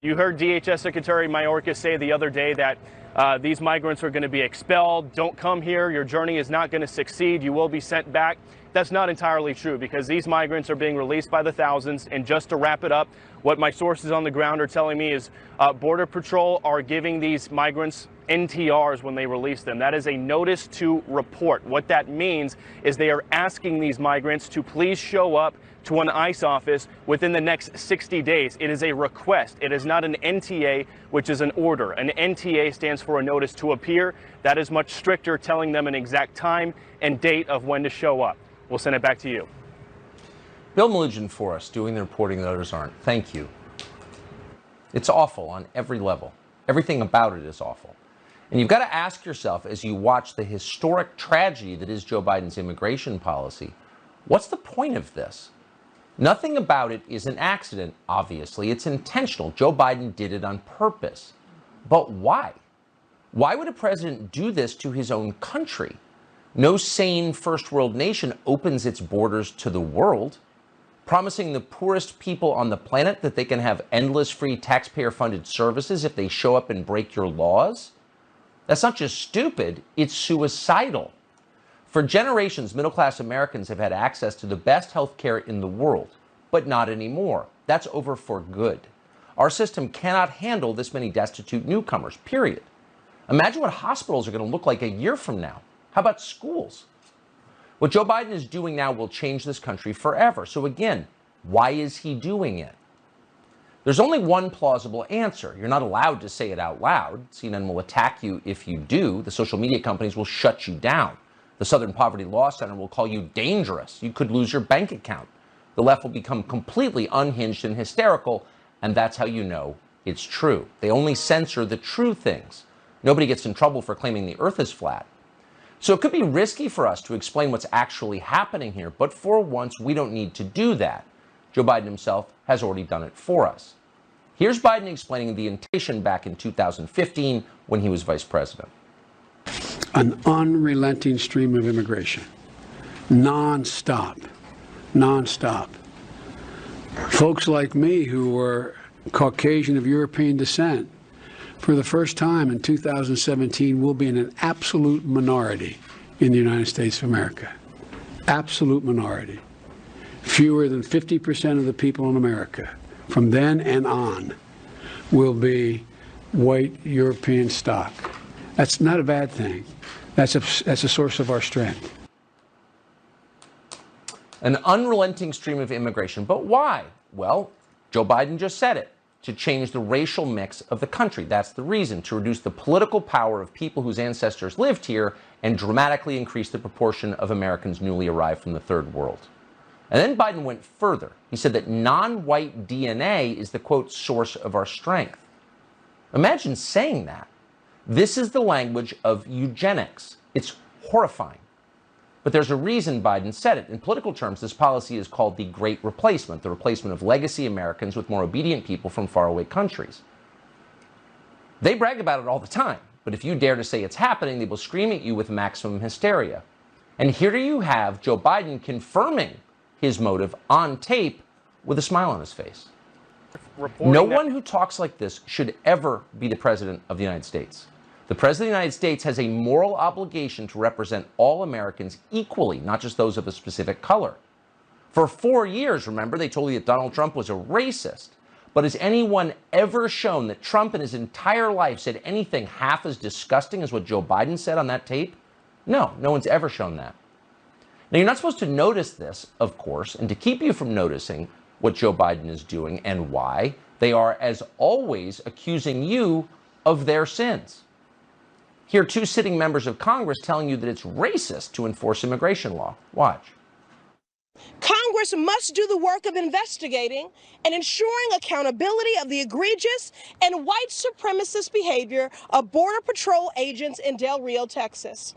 You heard DHS Secretary Mayorkas say the other day that these migrants are going to be expelled. Don't come here. Your journey is not going to succeed. You will be sent back. That's not entirely true because these migrants are being released by the thousands. And just to wrap it up, what my sources on the ground are telling me is Border Patrol are giving these migrants NTRs when they release them. That is a notice to report. What that means is they are asking these migrants to please show up to an ICE office within the next 60 days. It is a request. It is not an NTA, which is an order. An NTA stands for a notice to appear. That is much stricter, telling them an exact time and date of when to show up. We'll send it back to you. Bill Melugin for us, doing the reporting that others aren't. Thank you. It's awful on every level. Everything about it is awful. And you've got to ask yourself, as you watch the historic tragedy that is Joe Biden's immigration policy, what's the point of this? Nothing about it is an accident, obviously. It's intentional. Joe Biden did it on purpose. But why? Why would a president do this to his own country? No sane first world nation opens its borders to the world, promising the poorest people on the planet that they can have endless free taxpayer-funded services if they show up and break your laws. That's not just stupid, it's suicidal. For generations, middle-class Americans have had access to the best health care in the world, but not anymore. That's over for good. Our system cannot handle this many destitute newcomers, period. Imagine what hospitals are going to look like a year from now. How about schools? What Joe Biden is doing now will change this country forever. So again, why is he doing it? There's only one plausible answer. You're not allowed to say it out loud. CNN will attack you if you do. The social media companies will shut you down. The Southern Poverty Law Center will call you dangerous. You could lose your bank account. The left will become completely unhinged and hysterical, and that's how you know it's true. They only censor the true things. Nobody gets in trouble for claiming the earth is flat. So it could be risky for us to explain what's actually happening here, but for once, we don't need to do that. Joe Biden himself has already done it for us. Here's Biden explaining the intention back in 2015 when he was vice president. An unrelenting stream of immigration, non-stop. Folks like me who were Caucasian of European descent, for the first time in 2017, will be in an absolute minority in the United States of America. Absolute minority. Fewer than 50% of the people in America from then and on will be white European stock. That's not a bad thing. That's a source of our strength. An unrelenting stream of immigration. But why? Well, Joe Biden just said it. To change the racial mix of the country. That's the reason. To reduce the political power of people whose ancestors lived here and dramatically increase the proportion of Americans newly arrived from the third world. And then Biden went further. He said that non-white DNA is the, quote, source of our strength. Imagine saying that. This is the language of eugenics. It's horrifying. But there's a reason Biden said it. In political terms, this policy is called the Great Replacement, the replacement of legacy Americans with more obedient people from faraway countries. They brag about it all the time, but if you dare to say it's happening, they will scream at you with maximum hysteria. And here you have Joe Biden confirming his motive on tape with a smile on his face. No one who talks like this should ever be the president of the United States. The president of the United States has a moral obligation to represent all Americans equally, not just those of a specific color. For 4 years, remember, they told you that Donald Trump was a racist. But has anyone ever shown that Trump in his entire life said anything half as disgusting as what Joe Biden said on that tape? No, no one's ever shown that. Now, you're not supposed to notice this, of course, and to keep you from noticing what Joe Biden is doing and why, they are, as always, accusing you of their sins. Here, two sitting members of Congress telling you that it's racist to enforce immigration law. Watch. Congress must do the work of investigating and ensuring accountability of the egregious and white supremacist behavior of Border Patrol agents in Del Rio, Texas.